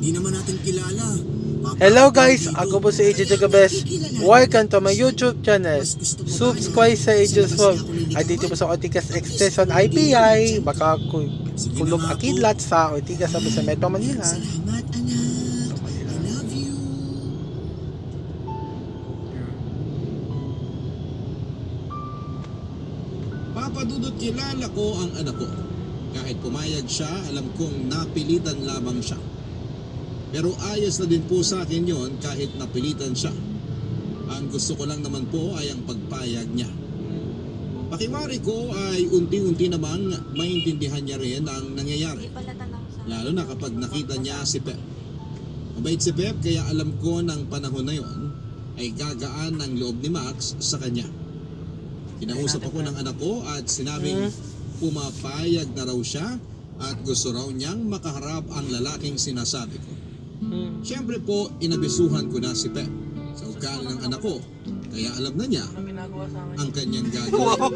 Hindi naman natin kilala. Hello guys, ako po si AJ Jagabes. Welcome to my YouTube channel. Subscribe sa AJ's Vlog. At dito po sa Ortigas Extension IPI. Baka kulog akidlat sa Ortigas sa Metro Manila. Salamat anak. I love you. Papadudot kilala ko ang anak ko. Kahit pumayag siya, alam kong napilitan lamang siya. Pero ayos na din po sa akin yon kahit napilitan siya. Ang gusto ko lang naman po ay ang pagpayag niya. Pakiwari ko ay unti-unti namang maintindihan niya rin ang nangyayari. Lalo na kapag nakita niya si Pep. Mabait si Pep kaya alam ko ng panahon na yon ay gagaan ang loob ni Max sa kanya. Kinausap ako ng anak ko at sinabing pumapayag na raw siya at gusto raw niyang makaharap ang lalaking sinasabi ko. Siyempre po, inabisuhan ko na si Pep sa ugali ng anak ko. Kaya alam na niya ang kanyang gagawin.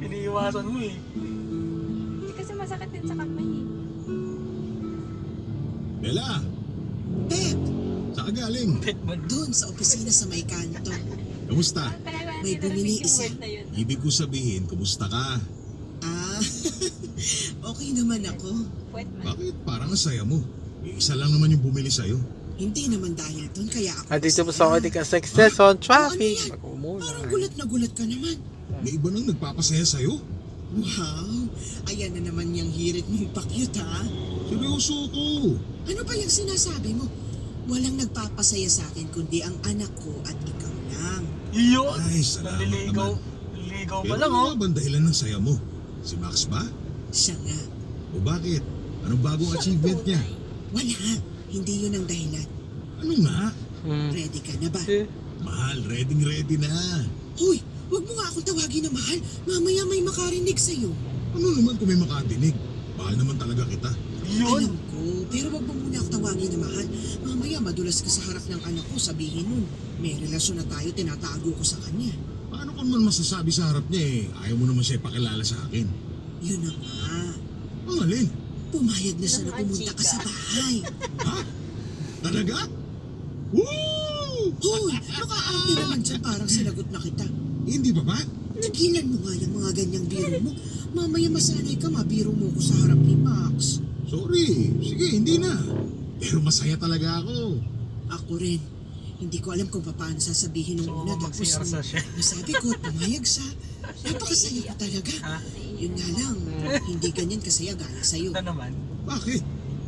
Iniiwasan mo eh. Hindi kasi masakit din sa kamay eh. Bella! Pep, Saan ka galing? doon sa opisina sa may kanto. Kamusta? May bumili isa. Ibig ko sabihin, kumusta ka? Ah, okay naman ako. Bakit? Parang ang saya mo. Isa lang naman yung bumili sa'yo. Hindi naman dahil doon kaya ako. At dito po masaya. sa Ortigas Extension traffic. Parang gulat na gulat ka naman. May iba nang nagpapasaya sa'yo. Wow, ayan na naman yung hirit mong pakyut ha. Seryoso ko. Ano ba yung sinasabi mo? Walang nagpapasaya sa akin kundi ang anak ko at ikaw lang. Iyon! Ay, salamat Naliligaw. naman. Naliligaw pa Pero lang ano oh. nga bang dahilan ng saya mo? Si Max ba? Siya nga. O bakit? Anong bagong achievement niya? Wala, hindi yun ang dahilan. Ano nga? Ready ka na ba? Mahal, ready na. Hoy, wag mo nga akong tawagin na mahal. Mamaya may makarinig sa'yo. Ano naman kung may makadinig? Mahal naman talaga kita. Alam ko, pero wag mo muna ako tawagin na mahal. Mamaya madulas ka sa harap ng anak ko, sabihin nun, may relasyon na tayo, tinatago ko sa kanya. Paano ko naman masasabi sa harap niya eh? Ayaw mo naman siya ipakilala sa akin. Yun na nga. Ang alin? Pumayag na siya na pumunta ka sa bahay. Ha? Talaga? Woo! Hoy, nakaarte naman dyan, parang sinagot na kita. Hindi ba ba? Tigilan mo nga yung mga ganyang biro mo. Mamaya masanay ka, mabiro mo ko sa harap ni Max. Sorry. Sige, hindi na. Pero masaya talaga ako. Ako rin. Hindi ko alam kung paano sasabihin ng una. Tapos nasabi ko, pumayag siya. Napakasaya ko talaga. Yun nga lang, hindi ganyan kasaya gaya sa'yo. naman? Bakit?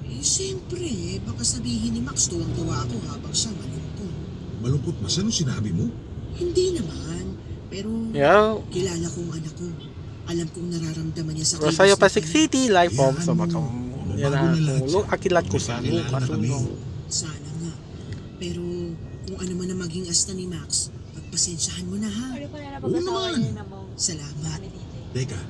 Eh, siyempre, baka sabihin ni Max, tuwang-tuwa ako habang siya malungkot. Malungkot ba siya nung sinabi mo? Hindi naman. Pero kilala ko ang anak ko. Alam kong nararamdaman niya sa kilos Rosario na Pasig kanya. City, live home sa Yan, Macau. mababago Yan na lahat ang siya. akilat ko sa Magkakilala na kami. Sana nga. Pero kung ano man ang maging asta ni Max, pagpasensyahan mo na ha. Ano pa na Oo napag-asawa naman. niya na mo? Salamat. Teka,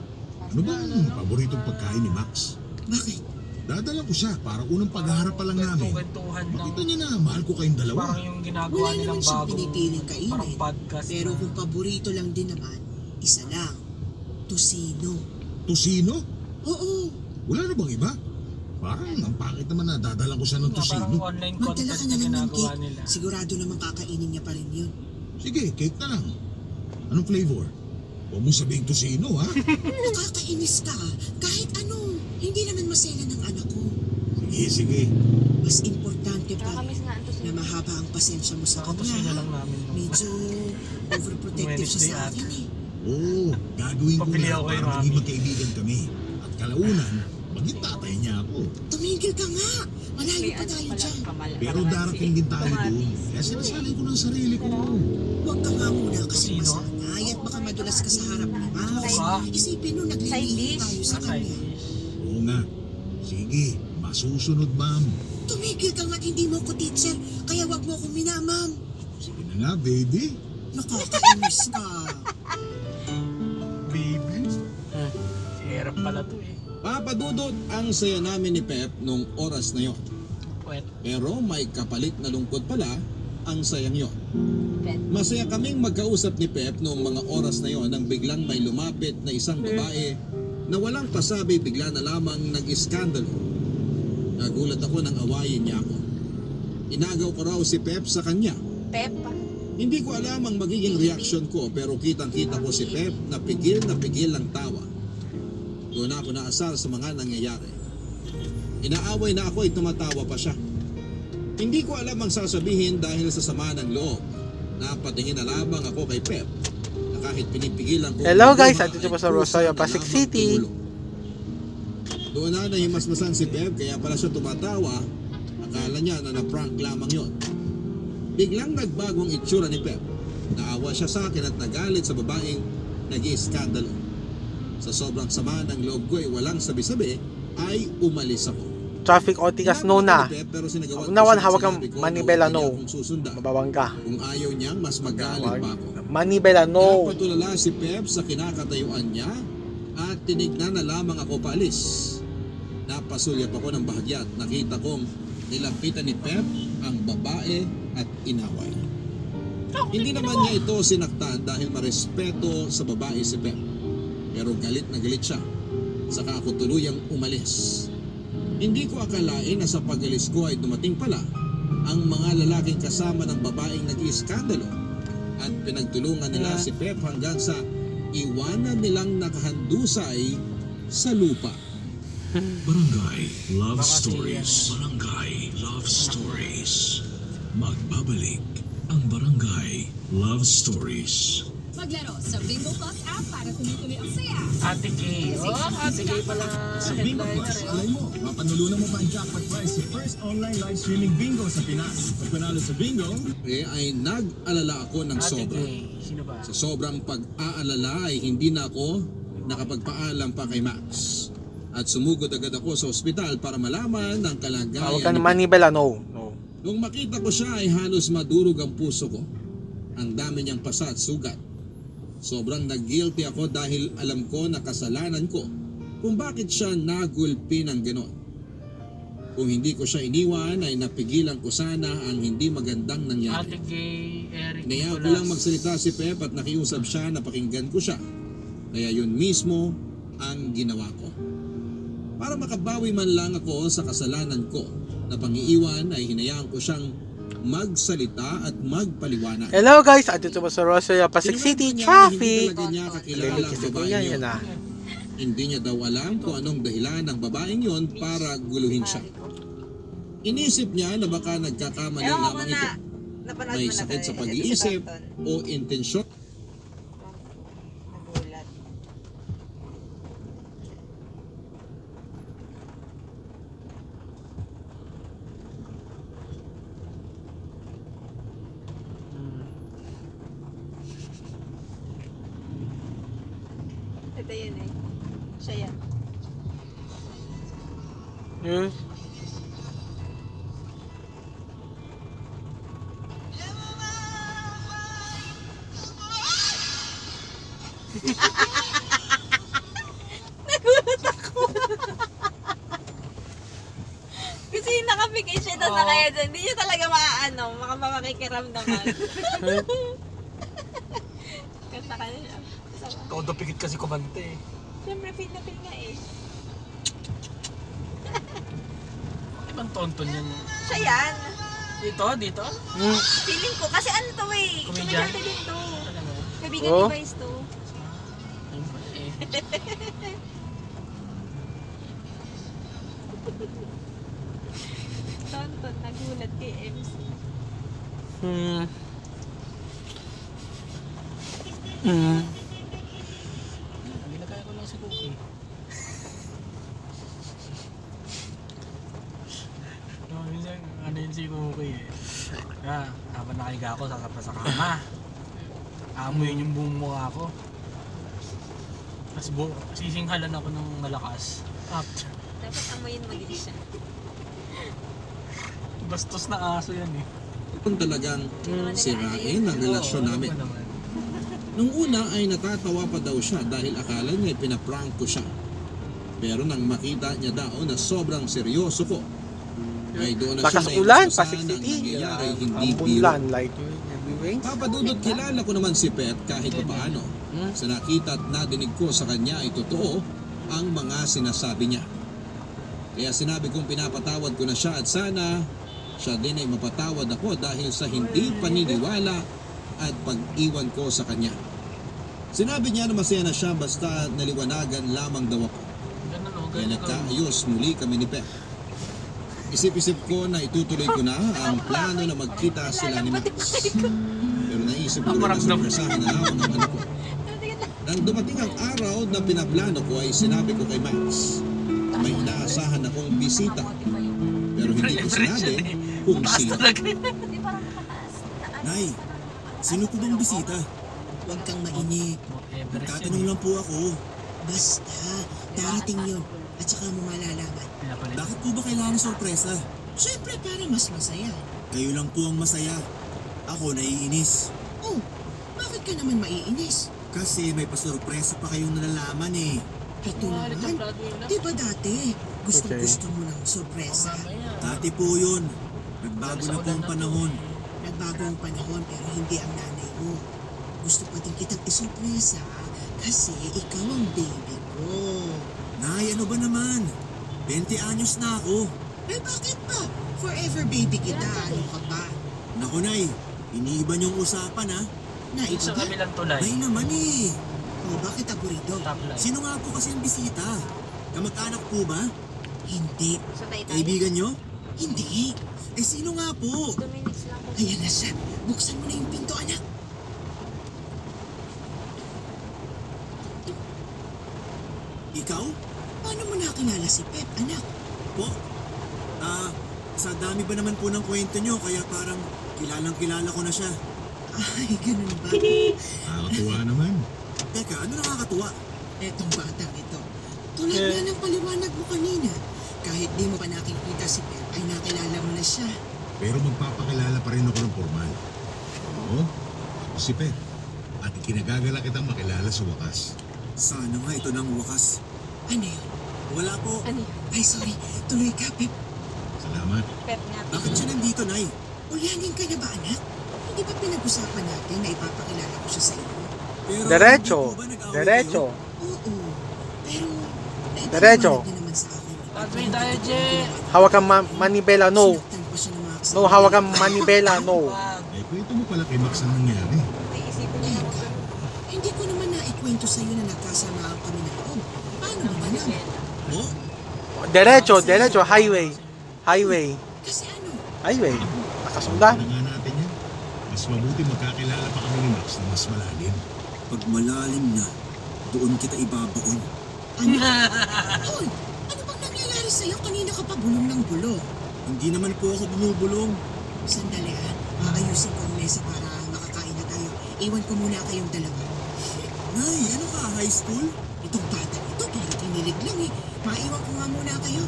ano ba ang paboritong pagkain ni Max? Bakit? Dadala ko siya para unang pagharap pa lang namin. Kwentuhan Makita niya na mahal ko kayong dalawa. yung Wala naman siyang pinipiling kainin. podcast Pero kung paborito lang din naman, isa lang. Tusino. Tusino? Oo. Wala na bang iba? Parang ang pangit naman na dadala ko siya ng tusino. online Magdala ka na lang ng cake. Sigurado naman kakainin niya pa rin yun. Sige, cake na lang. Anong flavor? Huwag mo sabihin tusino, ha? Nakakainis ka. Kahit ano. Hindi naman masela ng anak ko. Sige, sige. Mas importante pa Nakakamiss nga ang na tusino. mahaba ang pasensya mo sa kanya. namin. Medyo overprotective siya sa akin eh. Oo, gagawin ko Pabili na ako kay para Mami. maging magkaibigan kami. At kalaunan, maging tatay niya ako. Tumigil ka nga. Malayo pa tayo dyan. Pero darating din tayo doon. Kaya sinasanay ko ng sarili ko. Huwag ka nga muna kasi masanay at baka madulas ka sa harap ni Max. Isipin mo, naglilihi tayo sa kanya. Oo nga. Sige, masusunod, ma'am. Tumigil ka nga at hindi mo ko teacher, kaya wag mo akong minamam. Sige na nga, baby. Nakakainis ka. Baby. Hirap pala to eh. Papadudot ang saya namin ni Pep nung oras na yon. Pero may kapalit na lungkot pala ang sayang yon. Masaya kaming magkausap ni Pep noong mga oras na yon nang biglang may lumapit na isang babae na walang pasabi bigla na lamang nag-iskandalo. Nagulat ako nang awayin niya ako. Inagaw ko raw si Pep sa kanya. Pep. Hindi ko alam ang magiging reaksyon ko pero kitang-kita ko si Pep na pigil ng tawa. Doon ako naasar sa mga nangyayari. Inaaway na ako ay tumatawa pa siya. Hindi ko alam ang sasabihin dahil sa sama ng loob. Napatingin na lamang ako kay Pep na kahit pinipigilan ko. Hello guys, andito po sa Rosario, Pasig City. Doon na nahimasmasan si Pep kaya pala siya tumatawa. Akala niya na na-prank lamang yon. Biglang nagbagong itsura ni Pep. Naawa siya sa akin at nagalit sa babaeng nag-iiskandalo. Sa sobrang sama ng loob ko ay walang sabi-sabi ay umalis ako. Traffic Otigas no na. Unawan hawak kang Manibela no. Mababang ka. Kung ayaw niyang mas magalit pa ako. Manibela no. Napatulala si Pep sa kinakatayuan niya at tinignan na lamang ako paalis. Napasulyap ako ng bahagya at nakita kong nilapitan ni Pep ang babae at inaway. Hindi naman niya ito sinaktan dahil marespeto sa babae si Pep. Pero galit na galit siya. Saka ako tuluyang umalis. Hindi ko akalain na sa pag-alis ko ay dumating pala ang mga lalaking kasama ng babaeng nag-iiskandalo at pinagtulungan nila si Pep hanggang sa iwanan nilang nakahandusay sa lupa. Barangay Love Stories. Barangay Love Stories. Magbabalik ang Barangay Love Stories. Maglaro sa Bingo Plus app para tuloy-tuloy ang saya. Ate Kay. Ate Kay pala. Sa Bingo Plus, alay mo, mapanulunan mo pa ang jackpot prize sa first online live streaming bingo sa Pinas. Pag panalo sa bingo, Ay nag-alala ako ng Ate sobra. Kay. Sino ba? Sa sobrang pag-aalala ay hindi na ako nakapagpaalam pa kay Max. At sumugod agad ako sa ospital para malaman ang kalagayan Hawak kang ni Pep. Manibela no. No. Nung makita ko siya ay halos madurog ang puso ko. Ang dami niyang pasa at sugat. Sobrang nag-guilty ako dahil alam ko na kasalanan ko kung bakit siya nagulpi ng ganon. Kung hindi ko siya iniwan ay napigilan ko sana ang hindi magandang Ate nangyari. Kay Eric. Naya ko lang magsalita si Pep at nakiusap siya na pakinggan ko siya. Kaya yun mismo ang ginawa ko. Para makabawi man lang ako sa kasalanan ko na pangiiwan ay hinayaan ko siyang magsalita at magpaliwanag. Hello guys, andito po sa Rosario, Pasig City. Traffic. Hindi talaga niya kakilala ang babaeng yun. Hindi niya daw alam kung anong dahilan ng babaeng yon para guluhin siya. Inisip niya na baka nagkakamali Ewan ko lamang na, ito. napanood May mo na sakit to sa eh. pag-iisip Sa cartoon. o intensyon. Nagulat. Ito yun eh. Siya yan. Yes. Nagulat ako. Kasi nakabigay siya doon na kaya dyan. Hindi niya talaga makakikiramdaman. Kanta ka na siya. Todo pikit kasi kumante eh. Siyempre, feel na feel nga eh. Ibang tonton yan. Siya yan. Dito? Feeling ko. Kasi ano to eh. Comedian? Komedyante din to. Talaga. Kaibigan Oh. ni Vice to. Ayun pala eh. Tonton, nagulat kay MC. Ginagaya ko lang si Cookie. Minsan, ano yun si Cookie eh. Habang nakahiga ako, sasapa sa kama. Amoyin yung buong mukha ko. Tapos sisinghalan ako ng malakas. After. Dapat amoyin mo din siya. Bastos na aso yan eh. Kung talagang sirain ang relasyon Oo, namin. ano ba naman? Nung una ay natatawa pa daw siya dahil akala niya pinaprank ko siya. Pero nang makita niya daw na sobrang seryoso ko, ay doon na siya Lakas ulan, naiusahan Pasig na ang City. nangyayari hindi Ang biro. bulan, like heavy rains. Papadudot kilala ko naman si Pet kahit papaano. Sa nakita at nadinig ko sa kanya ay totoo ang mga sinasabi niya. Kaya sinabi kong pinapatawad ko na siya at sana siya din ay mapatawad ako dahil sa hindi paniniwala at pag-iwan ko sa kanya. Sinabi niya na masaya na siya basta naliwanagan lamang daw ako. Kaya nagkaayos muli kami ni Pep. Isip-isip ko na itutuloy ko na ang plano na magkita sila ni Max. Pero naisip ko rin na sorpresahan na ako ng anak ko. Nang dumating ang araw na pinaplano ko ay sinabi ko kay Max na may inaasahan akong bisita. Pero hindi ko sinabi kung sino. Nay, sino po bang bisita? Huwag kang mainip. Nagtatanong lang po ako. Basta, darating yun. At saka mo malalaman. Bakit po ba kailangan ng sorpresa? Siyempre, para mas masaya. Kayo lang po ang masaya. Ako naiinis. Oh, bakit ka naman maiinis? Kasi may pasorpresa pa kayong nalalaman eh. Ito naman. Di ba dati? Gusto mo ng sorpresa. Dati po yun. Nagbago na po ang panahon. Nagbago ang panahon pero hindi ang nanay mo. Gusto pa din kitang isorpresa kasi ikaw ang baby ko. Nay, ano ba naman? 20 anyos na ako. Eh bakit ba? Forever baby kita. Ano ka ba? Naku, Nay. Iniiba niyong usapan ha. Naiba Sa ba? kabilang tulay. Nay naman eh. Oh, bakit aburido? Top line. Sino nga po kasi ang bisita? Kamag-anak po ba? Hindi. Sa Taytay. Kaibigan niyo? Hindi. Eh sino nga po? 2 minutes lang po. Ayan na siya. Buksan mo na yung pinto, anak. Ikaw? Paano mo nakilala si Pep, anak? Po? Sa dami ba naman po ng kwento niyo kaya parang kilalang-kilala ko na siya. Ay, ganun ba? Nakakatuwa naman. Teka, ano nakakatuwa? Etong batang ito. Tulad nga ng paliwanag mo kanina. Kahit di mo pa nakikita si Pep, ay nakilala mo na siya. Pero magpapakilala pa rin ako ng formal. Oo, ako si Pep. At ikinagagala kitang makilala sa wakas. Sana nga ito ng wakas. Ano yun? Wala po. Ano yun? Ay, sorry. Tuloy ka, Pep. Salamat. Pep nga. Bakit siya nandito, Nay? Ulyanin ka na ba, anak? Hindi ba pinag-usapan natin na ipapakilala ko siya sa iyo? Pero Diretso. hindi po ba nag-away Diretso. Oo. Pero, Diretso. naipaliwanag niya naman sa akin. Pathway tayo, Je. Hawak kang manibela, no. Sinaktan pa siya ng mga No, hawak kang manibela, no. Eh, kwento mo pala kay Max ang nangyari. Iisipin niya Teka, hindi ko naman naikwento sa iyo na nagkasama kami na loob. Paano mo nalaman? Po? Diretso, highway. Highway. Kasi ano? Highway. Nakasundan. Ano nga natin yan? Mas mabuti magkakilala pa kami ni Max na mas malalim. Pag malalim na, doon kita ibabaon. Ano? Hoy, ano bang nangyayari sa'yo? Kanina ka pa bulong ng bulong. Hindi naman po ako bumubulong. Sandali aayusin ko ang mesa para makakain na tayo. Iwan ko muna kayong dalawa. Nay, ano ka? High school? Itong bata ito, parang kinilig lang eh. Maiwan ko nga muna kayo.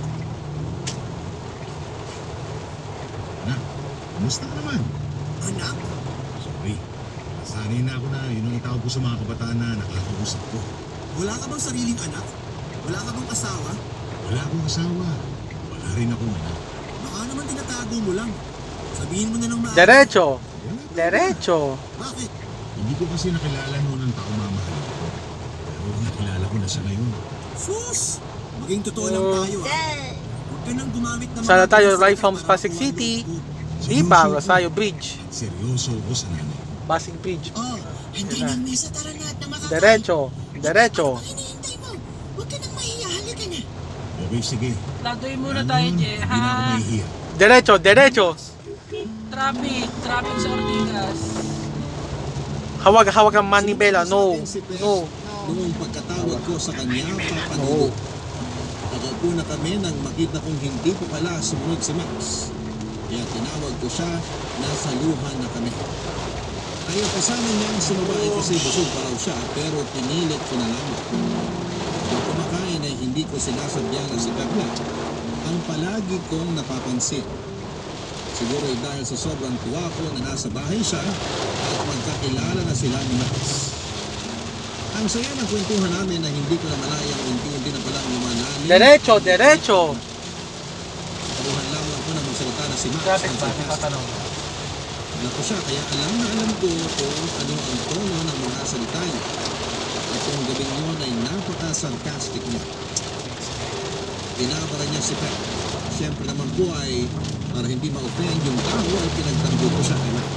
Na, kumusta ka naman? Anak? Sorry. Sanay na ako na yun ang itawag ko sa mga kabataan na nakakausap ko. Wala ka bang sariling anak? Wala ka bang asawa? Wala akong asawa. Wala rin akong anak. Baka naman tinatago mo lang. Sabihin mo na ng maaari. Diretso. Wala. Diretso. Bakit? Hindi ko kasi nakilala noon ang taong mamahal ko. Pero nakilala ko na siya ngayon. Sus! Maging totoo lang tayo Huwag ka nang gumamit ng Sana tayo, salita right from para Pasig makuha City. loob ko. Diba, Rosario Bridge. At seryoso ko sa nanay. Pasig Bridge. Oh, handa na ang mesa, tara na at na makakain. Diretso. Diretso. Ano bang hinihintay mo? Huwag ka nang mahiya, halika na. Okay, sige. Ladoy muna Ano tayo, yun? Je. Hindi na ako Ha? nahihiya. Diretso. Traffic sa Ortigas. Hawak ang manibela, no. No. Noong pagkatawag ko sa kanya, papanilo. Nakaupo na kami nang makita kong hindi po pala sumunod si Max. Kaya tinawag ko siya, nasa luhan na kami. Ayaw kasama niya ang sumabay kasi busog pa raw siya, pero pinilit ko na lamang. Pag kumakain ay hindi ko sinasadya na si Carla. Ang palagi kong napapansin. Siguro ay dahil sa sobrang tuwa ko na nasa bahay siya at magkakilala na sila ni Max. Ang saya ng kwentuhan namin na hindi ko na malayang unti-unti na palang lumalalim. Diretso. Taruhan lamang ako na magsalita na si Max. Traffic ang ba? sarcastic. Tatanong. Alam ko siya, kaya alam na alam ko kung ano ang tono ng mga salita niya. At yung gabing yun ay napaka-sarcastic niya. binabara niya si Pep. Siyempre naman po ay para hindi ma-offend yung tao ay pinagtanggol ko siya kay Max.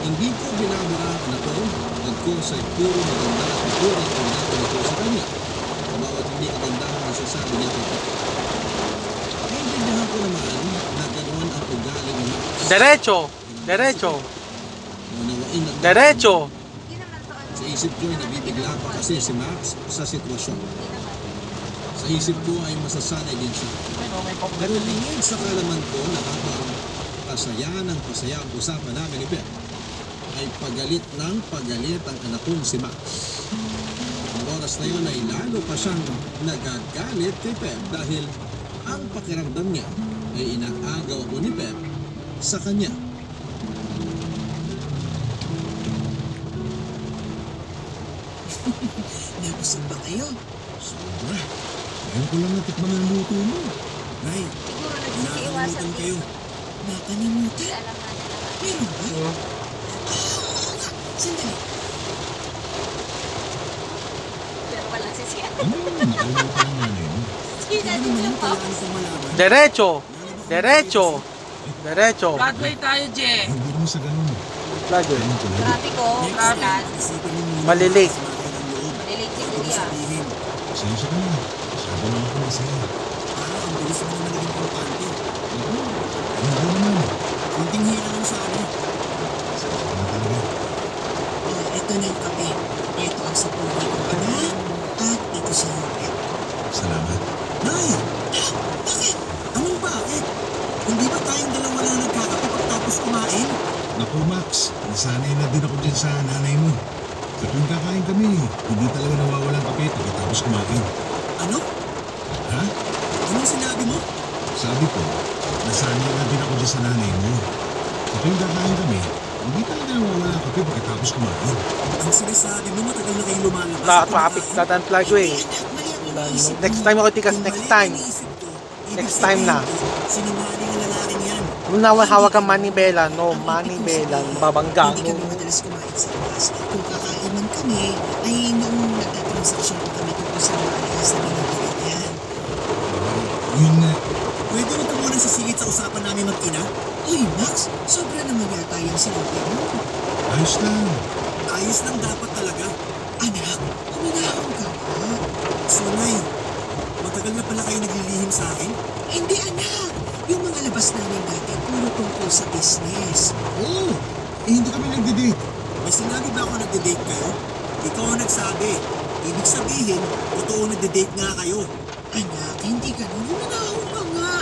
Hindi ko binabara ang anak ko, nagkos ay puro maganda at puro ang pinagtanggol ko sa kanya. Sa bawat hindi maganda ang nasasabi niya kay Pep. Naintindihan ko naman na ganoon ang ugali ni Max. Derecho! Derecho! Manawain na Derecho! Hindi naman to ano. sa isip ko ay nabibigla pa kasi si Max sa sitwasyon. Sa isip ko ay masasanay din siya. Pero lingid sa kalaman ko na habang pasaya ng pasaya ang usapan namin ni Pep, ay pagalit ng pagalit ang anak kong si Max. Ang oras na yun ay lalo pa siyang nagagalit kay Pep dahil ang pakiramdam niya ay inaagaw ako ni Pep sa kanya. Nabusog ba kayo? Sobra. Ngayon ko lang natikman ang luto mo. Nay, Siguro nagsisiiwasan kayo. Nakalimutan? Alam nga nila. Meron ba? Oo nga. Sandali. Pero walang sisiyan. Ano yung nakalimutan ng nanay mo? Sinabi niyo pa. Derecho! Derecho! Derecho! Broadway tayo, Je. Hindi mo sa ganun. Lagi. Ayun ko lang. Traffic ko, ulan. Malilate. Malilate si Kuya. Pasensya ka na. Masyado lang ako masaya. Parang ang bilis mo naman naging importante. Hindi naman. Kunting hira lang sa ano. Pasensya ka na talaga. Ito na yung kape. Ito ang sapulay ko anak. At ito sa iyo. Salamat. Nay! Bakit? Anong bakit? Hindi ba tayong dalawa lang nagkakape pagtapos kumain? Naku Max, nasanay na din ako dyan sa nanay mo. Sa tuwing kakain kami, hindi talaga nawawalan kape pagkatapos kumain. Ano? Ha? Anong sinabi mo? Sabi ko, nasanay na din ako dyan sa nanay mo. Sa tuwing kakain kami, hindi talaga nawawalan kape pagkatapos kumain. Ang sinasabi mo matagal na kayong lumalabas. Na-traffic na tan plug eh. Anak, mali ang iniisip mo. Next time ako tikas, next time. Next time na. Sinungaling ang lalaking yan. Kung hawak ang manibela, no, manibela, babangga. Hindi kami madalas kumain sa labas. Kung kakain man kami, ay noong nagtatransaksyon ko kami tungkol sa mga alihas na binibigyan niya. Yun na, Pwede mo ito muna sisingit sa usapan namin mag-ina? Uy, Max, sobra naman yata yung sinabi mo. ayos lang. Ayos lang dapat talaga. Anak, huminahon ka ba? So, Nay, matagal na pala kayo naglilihim sa akin? Hindi, anak. Yung mga labas namin dati, puro tungkol sa business. Oo, hindi kami nagde-date. May sinabi ba ako nagde-date kayo? Ikaw ang nagsabi. Ibig sabihin, totoo nagde-date nga kayo. Anak, hindi ganun. Huminahon ka nga.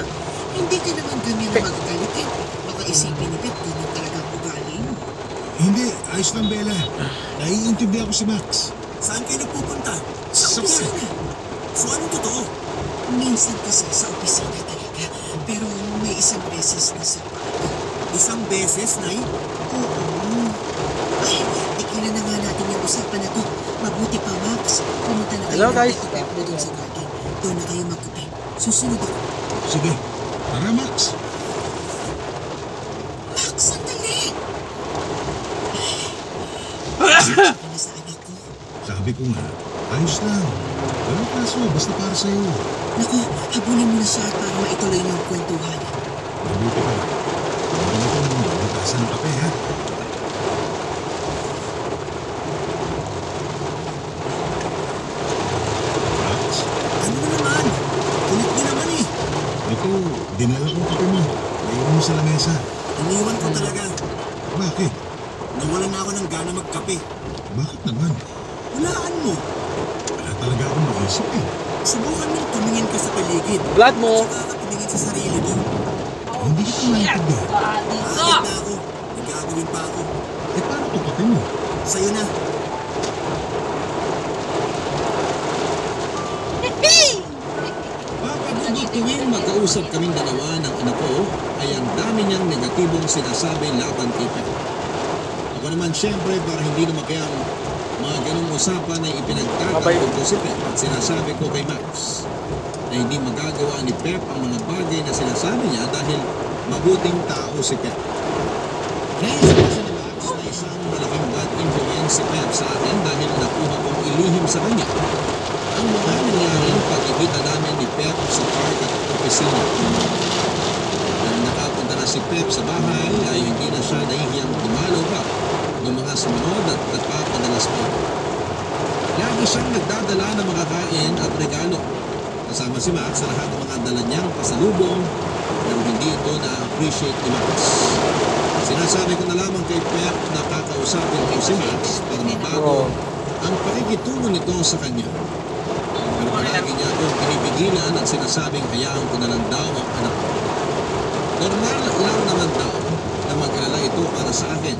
Hindi ka naman ganyan na magagalit. Baka isipin ni Pep, ganyan talaga ang ugali mo. Hindi, ayos lang Bella. Naiintindihan ko si Max. Saan kayo nagpupunta? Sa Opisina. So, anong totoo? Minsan kasi sa opisina talaga. Pero may isang beses na sa park. Isang beses, Nay? Oo. Ay, tigilan na nga natin yung usapan na to. Mabuti pa, Max. Pumunta na kayo Hello, ng guys. Tito Pep doon sa garden. Doon na kayo magkape. Susunod ako. Sige, tara Max. Max, sandali! Pasensya ka na sa anak ko. Sabi ko nga, ayos lang. Walang kaso, basta para sa'yo. Naku, habulin mo na siya para maituloy niyo ang kwentuhan. Mabuti ka. Hindi na kung magkakasan ng kape, ha? Max, Ano na naman? Kulit niyo naman eh. ito, dinala ko ang kape mo. Naiwan mo sa lamesa. Iniwan ko talaga. Bakit? Nawalan na ako ng gana magkape. Bakit naman? Hulaan mo. Wala talaga akong maisip eh. Subukan mong tumingin ka sa paligid. Blood mo. Saka ka tumingin sa sarili mo. Hindi kita maintindihan. Bakit na ako? May gagawin pa ako. Eh, paano ito kape mo? Sa'yo na. Papadudot tuwing magkausap kaming dalawa ng anak ko, ay ang dami niyang negatibong sinasabi laban kay Pep. Ako naman siyempre para hindi naman kaya mga ganong usapan ay ipinagtatanggol ko si Pep at sinasabi ko kay Max na hindi magagawa ni Pep ang mga bagay na sinasabi niya dahil mabuting tao si Pep. Naisip kasi ni Max na isang malaking bad influence si Pep sa akin dahil nakuha kong ilihim sa kanya ang mga nangyaring pag Nakikita namin ni Pep sa park at opisina. Nang nakapunta na si Pep sa bahay ay hindi na siya nahihiyang dumalaw pa ng mga sumunod at nagpapadalas pa. Lagi siyang nagdadala ng mga kain at regalo. Kasama si Max sa lahat ng mga dala niyang pasalubong, pero hindi ito na-appreciate ni Max. Sinasabi ko na lamang kay Pep na kakausapin ko si Max para mabago ang pakikitungo nito sa kanya. Pero palagi niya akong pinipigilan at sinasabing hayaan ko na lang daw ang anak ko. Normal lang naman daw na mag-alala ito para sa akin.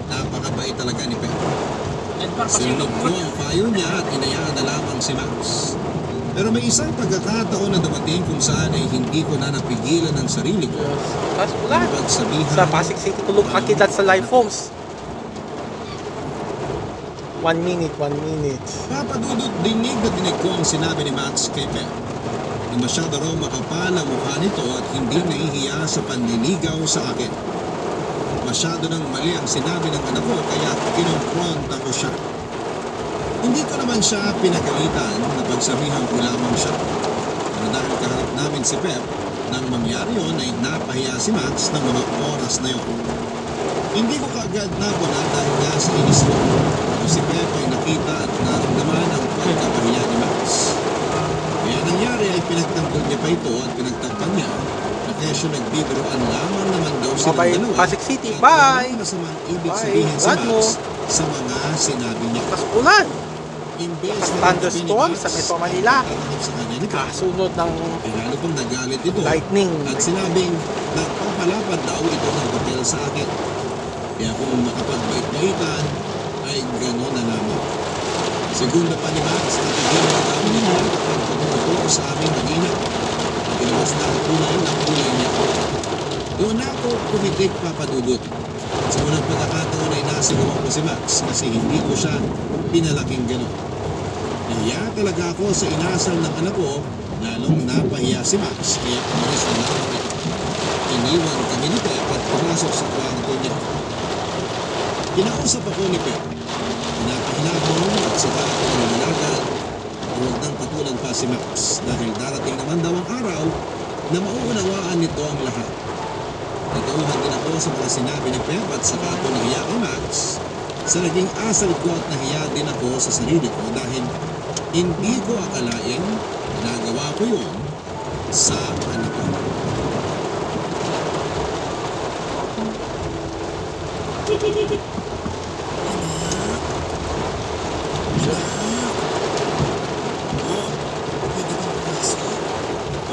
Napakabait talaga ni Pep. Sinunod ko ang payo niya at inayaan na lamang si Max. Pero may isang pagkakataon na dumating kung saan ay hindi ko na napigilan ang sarili ko. Sa Pasig City kulog akidat sa live homes. 1 minute. Papadudot, dinig na dinig ko ang sinabi ni Max kay Pep. Na masyado raw makapal ang mukha nito at hindi nahihiya sa panliligaw sa akin. Masyado nang mali ang sinabi ng anak ko kaya kinumpronta ko siya. Hindi ko naman siya pinagalitan na pagsabihan ko lamang siya. Pero dahil kaharap namin si Pep, nang mangyari yun ay napahiya si Max ng mga oras na yun. Hindi ko kaagad napuna dahil nga sa inis ko. Pero si Pep ay nakita at naramdaman ang pagkapahiya ni Max. Kaya nangyari ay pinagtanggol niya pa ito at pinagtagpan niya na kesyo nagbibiroan lamang naman daw silang dalawa. Pasig City, bye! Masamang ibig sabihin si Max sa mga sinabi niya. Ulan! Imbes Thunderstorm sa Metro Manila. Kasunod ng lalo kong nagalit ito lightning. At sinabing nagpapalapad daw ito ng hotel sa akin. Kaya kung makapagbait-baitan ay gano'n na lamang. Segunda pa ni Max na tigil na kami ni Mark ang pagmuto sa aming mag-ina. Pinabas na ang kulay niya. Doon na ako kumitik papadudot. Sa unang pagkakataon ay nasigawan ko si Max kasi hindi ko siya pinalaking gano'n. Nahiya talaga ako sa inasal ng anak ko, lalong napahiya si Max kaya umalis na lamang ito. Iniwan kami ni Pep at pumasok sa kwarto niya. Kinausap ako ni Pep. Pinapahinabong at saka ako nananagan huwag nang patulan pa si Max dahil darating naman daw ang araw na mauunawaan nito ang lahat. Natauhan din ako sa mga sinabi ni Pep at saka ako nahiya kay Max sa naging asal ko at nahiya din ako sa sarili ko dahil hindi ko akalain nagawa ko yun sa anak ko.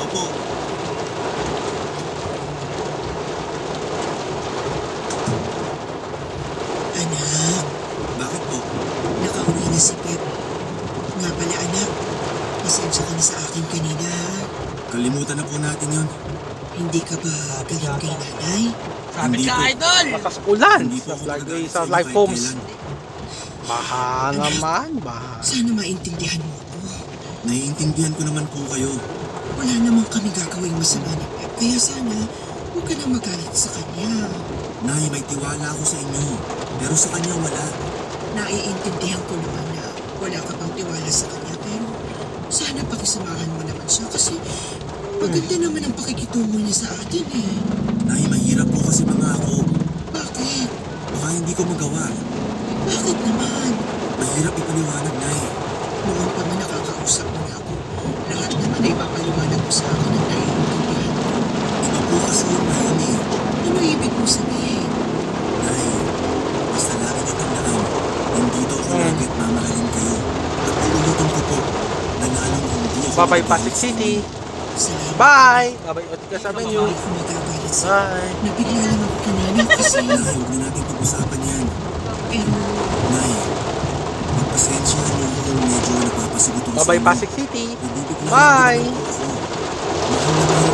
Opo. Anak, Bakit po? nakauwi na si Pep. Nga pala anak, pasensya ka na sa akin kanina. Kalimutan na po natin yun. Hindi ka ba galit kay nanay? Sabi Hindi ka, po. idol! Lakas ulan Hindi po sa ako vlog nagagalit sa sa inyo live kahit homes. kailan. Baha naman, baha. Sana maintindihan mo ko. Naiintindihan ko naman po kayo. Wala namang kami gagawing masama ni Pep. Kaya sana, huwag ka na magalit sa kanya. Nay, may tiwala ako sa inyo. Pero sa kanya wala. Naiintindihan ko naman na wala ka pang tiwala sa kanya. Pero sana pakisamahan mo naman siya kasi maganda naman ang pakikitungo niya sa atin eh. Nay, mahirap po kasi mga ako. Bakit? Baka hindi ko magawa. Bakit naman? Mahirap ipaliwanag, Nay. Noon pa man nakakausap mo na ako. Lahat naman ay papaliwanag mo sa akin ang naiintindihan ko. Iba po kasi yung ngayon eh. Ano ibig mo sabihin? Nay, basta lagi niyo tandaan. Nandito ako lagi at mamahalin kayo. At uulitin ko po na lalong hindi ako Bye-bye magagalit Pasig sa City. Salamat. Bye! Bye-bye Otigas Avenue. Hindi ako magagalit sa Bye! Nabigla lang ako kanina kasi Nay, huwag na natin pag-usapan yan. pero Nay, magpasensya niyo kung medyo napapasigot ako sa Bye-bye inyo. Pasig City. Nagbibigla Bye! lang din naman po ako. Mahal na mahal